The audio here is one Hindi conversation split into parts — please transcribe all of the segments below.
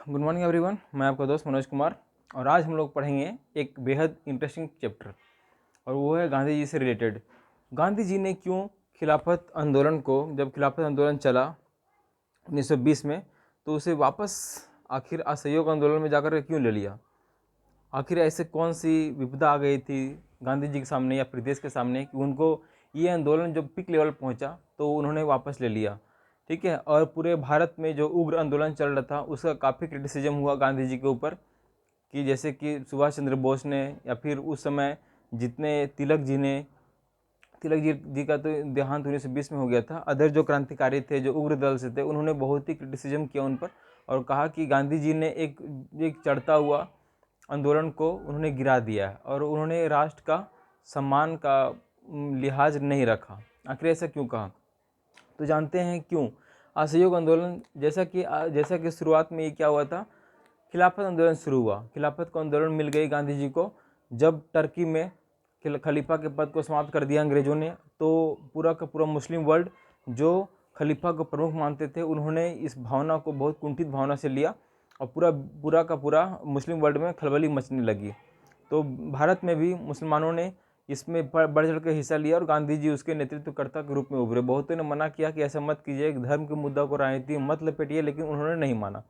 गुड मॉर्निंग एवरीवन, मैं आपका दोस्त मनोज कुमार और आज हम लोग पढ़ेंगे एक बेहद इंटरेस्टिंग चैप्टर और वो है गांधी जी से रिलेटेड। गांधी जी ने क्यों खिलाफत आंदोलन को, जब खिलाफत आंदोलन चला 1920 में, तो उसे वापस आखिर असहयोग आंदोलन में जाकर क्यों ले लिया। आखिर ऐसे कौन सी विपदा आ गई थी गांधी जी के सामने या फिर देश के सामने कि उनको ये आंदोलन जब पीक लेवल पहुंचा तो उन्होंने वापस ले लिया। ठीक है, और पूरे भारत में जो उग्र आंदोलन चल रहा था उसका काफ़ी क्रिटिसिज्म हुआ गांधी जी के ऊपर, कि जैसे कि सुभाष चंद्र बोस ने या फिर उस समय जितने तिलक जी का तो देहांत 1920 में हो गया था। अदर जो क्रांतिकारी थे, जो उग्र दल से थे, उन्होंने बहुत ही क्रिटिसिज्म किया उन पर और कहा कि गांधी जी ने एक चढ़ता हुआ आंदोलन को उन्होंने गिरा दिया है और उन्होंने राष्ट्र का सम्मान का लिहाज नहीं रखा। आखिर ऐसा क्यों कहा, तो जानते हैं क्यों। असहयोग आंदोलन जैसा कि शुरुआत में ये क्या हुआ था, खिलाफत आंदोलन शुरू हुआ। खिलाफत को आंदोलन मिल गई गांधी जी को जब टर्की में खलीफा के पद को समाप्त कर दिया अंग्रेज़ों ने, तो पूरा का पूरा मुस्लिम वर्ल्ड जो खलीफा को प्रमुख मानते थे, उन्होंने इस भावना को बहुत कुंठित भावना से लिया और पूरा का पूरा मुस्लिम वर्ल्ड में खलबली मचने लगी। तो भारत में भी मुसलमानों ने इसमें बढ़ चढ़ कर हिस्सा लिया और गांधी जी उसके नेतृत्वकर्ता के रूप में उभरे। बहुतों ने मना किया कि ऐसा मत कीजिए, धर्म के मुद्दा को राजनीति मत लपेटिए, लेकिन उन्होंने नहीं माना।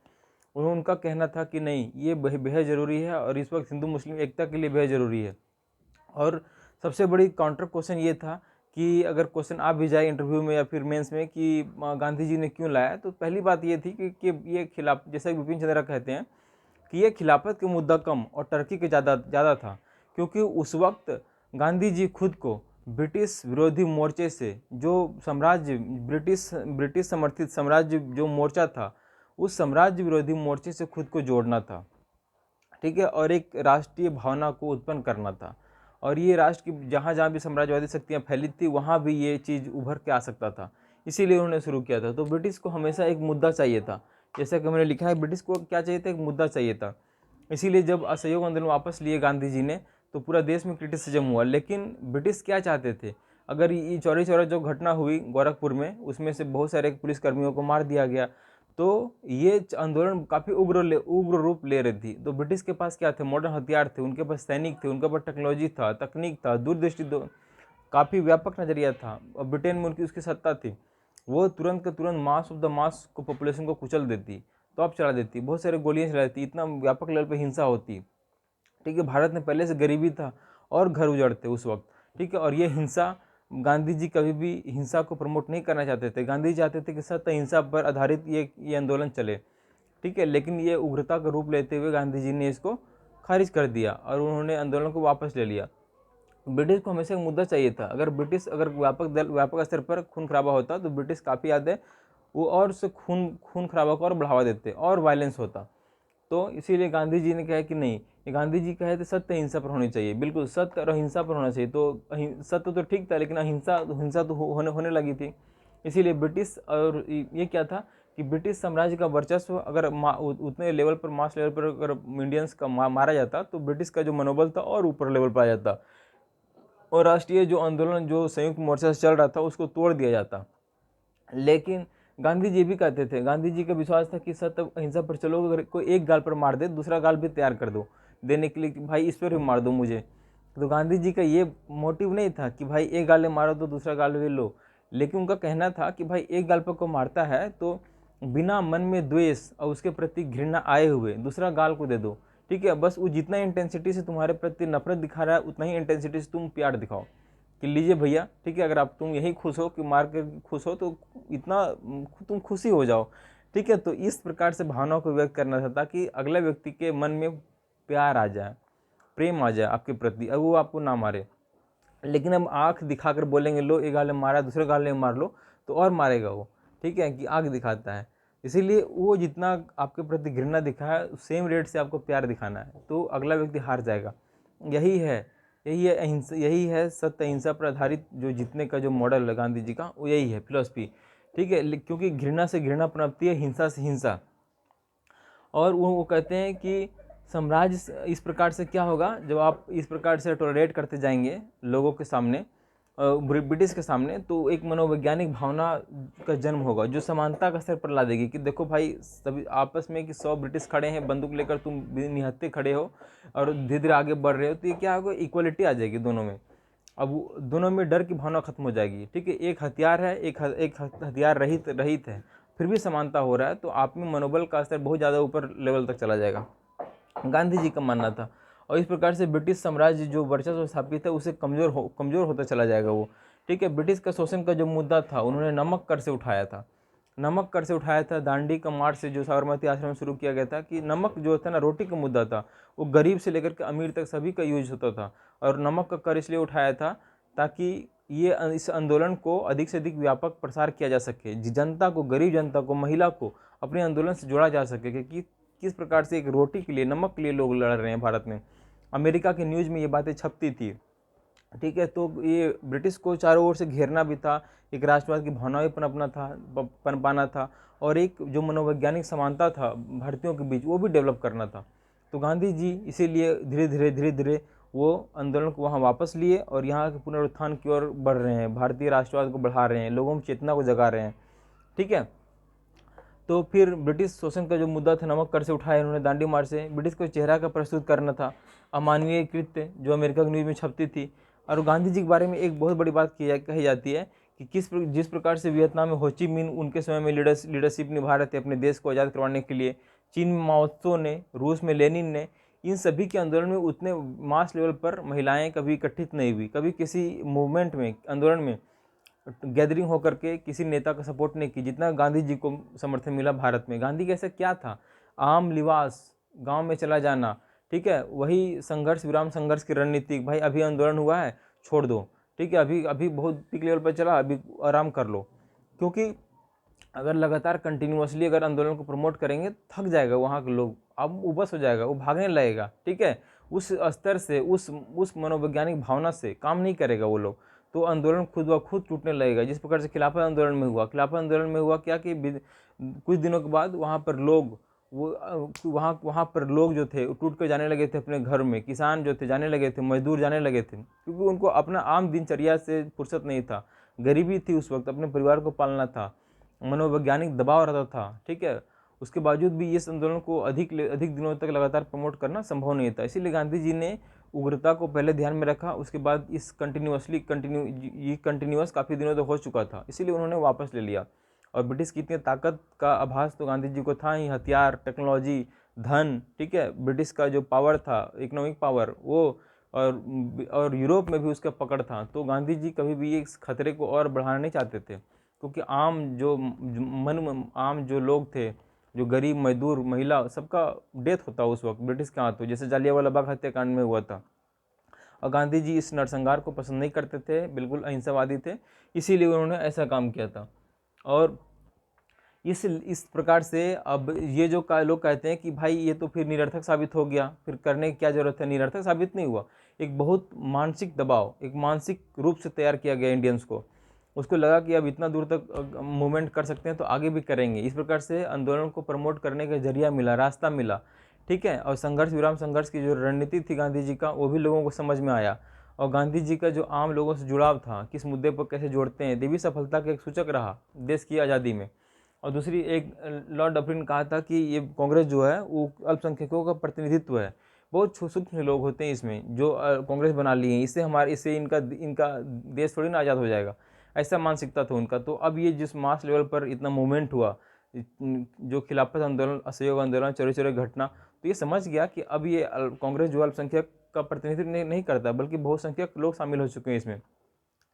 उनका कहना था कि नहीं, ये बेहद ज़रूरी है और इस वक्त हिंदू मुस्लिम एकता के लिए बेहद ज़रूरी है। और सबसे बड़ी काउंटर क्वेश्चन ये था कि अगर क्वेश्चन आ भी जाए इंटरव्यू में या फिर मेंस में कि गांधी जी ने क्यों लाया, तो पहली बात ये थी कि ये खिलाफ, जैसा विपिन चंद्रा कहते हैं कि ये खिलाफत के मुद्दा कम और टर्की के ज़्यादा था, क्योंकि उस वक्त गांधी जी खुद को ब्रिटिश विरोधी मोर्चे से, जो साम्राज्य ब्रिटिश समर्थित साम्राज्य जो मोर्चा था, उस साम्राज्य विरोधी मोर्चे से खुद को जोड़ना था। ठीक है, और एक राष्ट्रीय भावना को उत्पन्न करना था और ये राष्ट्र की जहाँ भी साम्राज्यवादी शक्तियाँ फैली थी वहाँ भी ये चीज़ उभर के आ सकता था, इसीलिए उन्होंने शुरू किया था। तो ब्रिटिश को हमेशा एक मुद्दा चाहिए था, जैसा कि मैंने लिखा है, ब्रिटिश को क्या चाहिए था, एक मुद्दा चाहिए था। इसीलिए जब असहयोग आंदोलन वापस लिए गांधी जी ने तो पूरा देश में क्रिटिसिज्म हुआ। लेकिन ब्रिटिश क्या चाहते थे, अगर ये चौरी चौरा जो घटना हुई गोरखपुर में, उसमें से बहुत सारे पुलिसकर्मियों को मार दिया गया, तो ये आंदोलन काफ़ी उग्र रूप ले रही थी। तो ब्रिटिश के पास क्या थे, मॉडर्न हथियार थे, उनके पास सैनिक थे, उनके पास टेक्नोलॉजी था, तकनीक था, दूरदृष्टि काफ़ी व्यापक नज़रिया था। और ब्रिटेन में उनकी उसकी सत्ता थी, वो तुरंत का तुरंत मास ऑफ द मास को, पॉपुलेशन को कुचल देती, तो आप चला देती, बहुत सारे गोलियां चला देती, इतना व्यापक लेवल पे हिंसा होती। ठीक है, भारत में पहले से गरीबी था और घर उजड़ते उस वक्त। ठीक है, और ये हिंसा, गांधी जी कभी भी हिंसा को प्रमोट नहीं करना चाहते थे। गांधी जी चाहते थे कि सत्य अहिंसा पर आधारित ये आंदोलन चले। ठीक है, लेकिन ये उग्रता का रूप लेते हुए गांधी जी ने इसको खारिज कर दिया और उन्होंने आंदोलन को वापस ले लिया। ब्रिटिश को हमेशा एक मुद्दा चाहिए था। अगर व्यापक स्तर पर खून खराबा होता तो ब्रिटिश काफ़ी यादें वो और से खून खराबा को और बढ़ावा देते और वायलेंस होता। तो इसीलिए गांधी जी ने कहा कि नहीं, ये गांधी जी कहे थे सत्य अहिंसा पर होनी चाहिए, बिल्कुल सत्य और अहिंसा पर होना चाहिए। तो सत्य तो ठीक था, लेकिन हिंसा तो होने लगी थी। इसीलिए ब्रिटिश, और ये क्या था कि ब्रिटिश साम्राज्य का वर्चस्व अगर उतने लेवल पर, मास लेवल पर अगर इंडियंस का मारा जाता तो ब्रिटिश का जो मनोबल था और ऊपर लेवल पर आ जाता और राष्ट्रीय जो आंदोलन जो संयुक्त मोर्चा से चल रहा था उसको तोड़ दिया जाता। लेकिन गांधी जी भी कहते थे, गांधी जी का विश्वास था कि सत्य अहिंसा पर चलो, अगर कोई एक गाल पर मार दे दूसरा गाल भी तैयार कर दो देने के लिए कि भाई इस पर भी मार दो मुझे। तो गांधी जी का ये मोटिव नहीं था कि भाई एक गाल मारो तो दूसरा गाल भी लो, लेकिन उनका कहना था कि भाई एक गाल पर को मारता है तो बिना मन में द्वेष और उसके प्रति घृणा आए हुए दूसरा गाल को दे दो। ठीक है, बस वो जितना इंटेंसिटी से तुम्हारे प्रति नफरत दिखा रहा है उतना ही इंटेंसिटी से तुम प्यार दिखाओ कि लीजिए भैया। ठीक है, अगर आप तुम यही खुश हो कि मार के खुश हो तो इतना तुम खुशी हो जाओ। ठीक है, तो इस प्रकार से भावनाओं को व्यक्त करना था ताकि अगले व्यक्ति के मन में प्यार आ जाए, प्रेम आ जाए आपके प्रति और वो आपको ना मारे। लेकिन अब आँख दिखाकर बोलेंगे लो एक गाल में मारा दूसरे गाल में मार लो, तो और मारेगा वो। ठीक है, कि आँख दिखाता है। इसीलिए वो जितना आपके प्रति घृणा दिखाए सेम रेट से आपको प्यार दिखाना है, तो अगला व्यक्ति हार जाएगा। यही है सत्य अहिंसा पर आधारित जो जीतने का जो मॉडल है गांधी जी का, वो यही है फिलॉसफी। ठीक है, क्योंकि घृणा से घृणा पनपती है, हिंसा से हिंसा। और वो कहते हैं कि साम्राज्य इस प्रकार से क्या होगा, जब आप इस प्रकार से टॉलरेट करते जाएंगे लोगों के सामने, ब्रिटिश के सामने, तो एक मनोवैज्ञानिक भावना का जन्म होगा जो समानता का स्तर पर ला देगी कि देखो भाई सभी आपस में कि 100 ब्रिटिश खड़े हैं बंदूक लेकर, तुम निहत्थे खड़े हो और धीरे धीरे आगे बढ़ रहे हो, तो ये क्या होगा, इक्वलिटी आ जाएगी दोनों में। अब दोनों में डर की भावना खत्म हो जाएगी। ठीक है, एक हथियार है, एक हथियार रहित रहित है, फिर भी समानता हो रहा है, तो आप में मनोबल का स्तर बहुत ज़्यादा ऊपर लेवल तक चला जाएगा, गांधी जी का मानना था। और इस प्रकार से ब्रिटिश साम्राज्य जो वर्चस्व स्थापित है उसे कमज़ोर होता चला जाएगा वो। ठीक है, ब्रिटिश का शोषण का जो मुद्दा था उन्होंने नमक कर से उठाया था, नमक कर से उठाया था। दांडी का मार्च से जो साबरमती आश्रम में शुरू किया गया था कि नमक जो था ना, रोटी का मुद्दा था, वो गरीब से लेकर के अमीर तक सभी का यूज होता था। और नमक का कर इसलिए उठाया था ताकि ये इस आंदोलन को अधिक से अधिक व्यापक प्रसार किया जा सके, जनता को, गरीब जनता को, महिला को अपने आंदोलन से जोड़ा जा सके कि किस प्रकार से एक रोटी के लिए, नमक के लिए लोग लड़ रहे हैं भारत में। अमेरिका के न्यूज़ में ये बातें छपती थी। ठीक है, तो ये ब्रिटिश को चारों ओर से घेरना भी था, एक राष्ट्रवाद की भावना भी पनपाना था, और एक जो मनोवैज्ञानिक समानता था भारतीयों के बीच वो भी डेवलप करना था। तो गांधी जी इसीलिए धीरे धीरे वो आंदोलन को वहाँ वापस लिए और यहाँ के पुनरुत्थान की ओर बढ़ रहे हैं, भारतीय राष्ट्रवाद को बढ़ा रहे हैं, लोगों की चेतना को जगा रहे हैं। ठीक है, तो फिर ब्रिटिश शोषण का जो मुद्दा था, नमक कर से उठाया इन्होंने दांडी मार्च से। ब्रिटिश को चेहरा का प्रस्तुत करना था, अमानवीय कृत्य जो अमेरिका की न्यूज़ में छपती थी। और गांधी जी के बारे में एक बहुत बड़ी बात कही जाती है कि जिस प्रकार से वियतनाम में होची मिन उनके समय में लीडरशिप निभा रहे थे अपने देश को आज़ाद करवाने के लिए, चीन में माओ त्से ने, रूस में लेनिन ने, इन सभी के आंदोलन में उतने मास लेवल पर महिलाएं कभी इकट्ठित नहीं हुई, कभी किसी मूवमेंट में, आंदोलन में गैदरिंग होकर के किसी नेता का सपोर्ट नहीं की जितना गांधी जी को समर्थन मिला भारत में। गांधी कैसे क्या था, आम लिबास, गांव में चला जाना, ठीक है, वही संघर्ष विराम संघर्ष की रणनीति, भाई अभी आंदोलन हुआ है छोड़ दो, ठीक है, अभी अभी बहुत पीक लेवल पर चला, अभी आराम कर लो। क्योंकि अगर लगातार कंटिन्यूअसली अगर आंदोलन को प्रमोट करेंगे थक जाएगा वहाँ के लोग, अब उबस हो जाएगा, वो भागने लगेगा। ठीक है, उस स्तर से, उस मनोवैज्ञानिक भावना से काम नहीं करेगा वो लोग, तो आंदोलन खुद ब खुद टूटने लगेगा। जिस प्रकार से खिलाफत आंदोलन में हुआ, खिलाफत आंदोलन में हुआ क्या कि कुछ दिनों के बाद वहाँ पर लोग वहाँ पर लोग जो थे टूट कर जाने लगे थे अपने घर में, किसान जो थे जाने लगे थे, मजदूर जाने लगे थे, क्योंकि उनको अपना आम दिनचर्या से फुर्सत नहीं था, गरीबी थी उस वक्त, अपने परिवार को पालना था, मनोवैज्ञानिक दबाव रहता था। ठीक है, उसके बावजूद भी इस आंदोलन को अधिक दिनों तक लगातार प्रमोट करना संभव नहीं था। इसीलिए गांधी जी ने उग्रता को पहले ध्यान में रखा, उसके बाद इस कंटिन्यूअस काफ़ी दिनों तक हो चुका था, इसीलिए उन्होंने वापस ले लिया। और ब्रिटिश की इतनी ताकत का आभास तो गांधी जी को था ही, हथियार, टेक्नोलॉजी, धन, ठीक है, ब्रिटिश का जो पावर था, इकोनॉमिक पावर, वो और यूरोप में भी उसका पकड़ था। तो गांधी जी कभी भी इस खतरे को और बढ़ाना नहीं चाहते थे, क्योंकि आम जो लोग थे, जो गरीब, मजदूर, महिला, सबका डेथ होता उस वक्त ब्रिटिश के हाथों, जैसे जालियांवाला बाग हत्याकांड में हुआ था। और गांधी जी इस नरसंहार को पसंद नहीं करते थे, बिल्कुल अहिंसावादी थे, इसीलिए उन्होंने ऐसा काम किया था। और इस प्रकार से अब ये जो लोग कहते हैं कि भाई ये तो फिर निरर्थक साबित हो गया, फिर करने की क्या जरूरत है, निरर्थक साबित नहीं हुआ। एक बहुत मानसिक दबाव, एक मानसिक रूप से तैयार किया गया इंडियंस को, उसको लगा कि अब इतना दूर तक मूवमेंट कर सकते हैं तो आगे भी करेंगे। इस प्रकार से आंदोलन को प्रमोट करने का जरिया मिला, रास्ता मिला। ठीक है, और संघर्ष विराम संघर्ष की जो रणनीति थी गांधी जी का, वो भी लोगों को समझ में आया। और गांधी जी का जो आम लोगों से जुड़ाव था, किस मुद्दे पर कैसे जोड़ते हैं, देवी सफलता का एक सूचक रहा देश की आज़ादी में। और दूसरी, एक लॉर्ड डफरिन ने कहा था कि ये कांग्रेस जो है वो अल्पसंख्यकों का प्रतिनिधित्व है, बहुत सूक्ष्म लोग होते हैं इसमें जो कांग्रेस बना लिए हैं, इससे इनका देश थोड़ी ना आज़ाद हो जाएगा, ऐसा मानसिकता था उनका। तो अब ये जिस मास लेवल पर इतना मूवमेंट हुआ, जो खिलाफत आंदोलन, असहयोग आंदोलन, चौरी चौरी घटना, तो ये समझ गया कि अब ये कांग्रेस जो अल्पसंख्यक का प्रतिनिधित्व नहीं करता, बल्कि बहुसंख्यक लोग शामिल हो चुके हैं इसमें,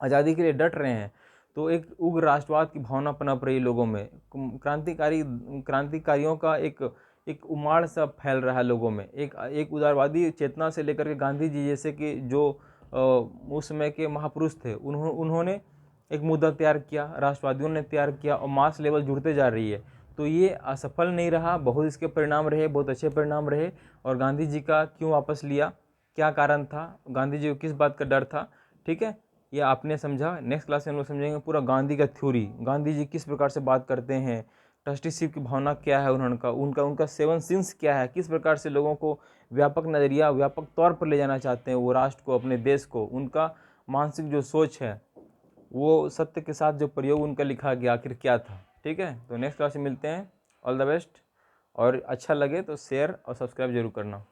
आज़ादी के लिए डट रहे हैं। तो एक उग्र राष्ट्रवाद की भावना पनप रही लोगों में, क्रांतिकारियों का एक उमाड़ सा फैल रहा है लोगों में, एक उदारवादी चेतना से लेकर के गांधी जी जैसे कि जो उस समय के महापुरुष थे, उन्होंने एक मुद्दा तैयार किया, राष्ट्रवादियों ने तैयार किया, और मास लेवल जुड़ते जा रही है। तो ये असफल नहीं रहा, बहुत इसके परिणाम रहे, बहुत अच्छे परिणाम रहे। और गांधी जी का क्यों वापस लिया, क्या कारण था, गांधी जी को किस बात का डर था, ठीक है, ये आपने समझा। नेक्स्ट क्लास में हम लोग समझेंगे पूरा गांधी का थ्योरी, गांधी जी किस प्रकार से बात करते हैं, ट्रस्टीशिप की भावना क्या है उनका 7 सिंस क्या है, किस प्रकार से लोगों को व्यापक नज़रिया, व्यापक तौर पर ले जाना चाहते हैं वो राष्ट्र को, अपने देश को, उनका मानसिक जो सोच है वो सत्य के साथ जो प्रयोग उनका लिखा गया आखिर क्या था। ठीक है, तो नेक्स्ट क्लास में मिलते हैं। ऑल द बेस्ट, और अच्छा लगे तो शेयर और सब्सक्राइब जरूर करना।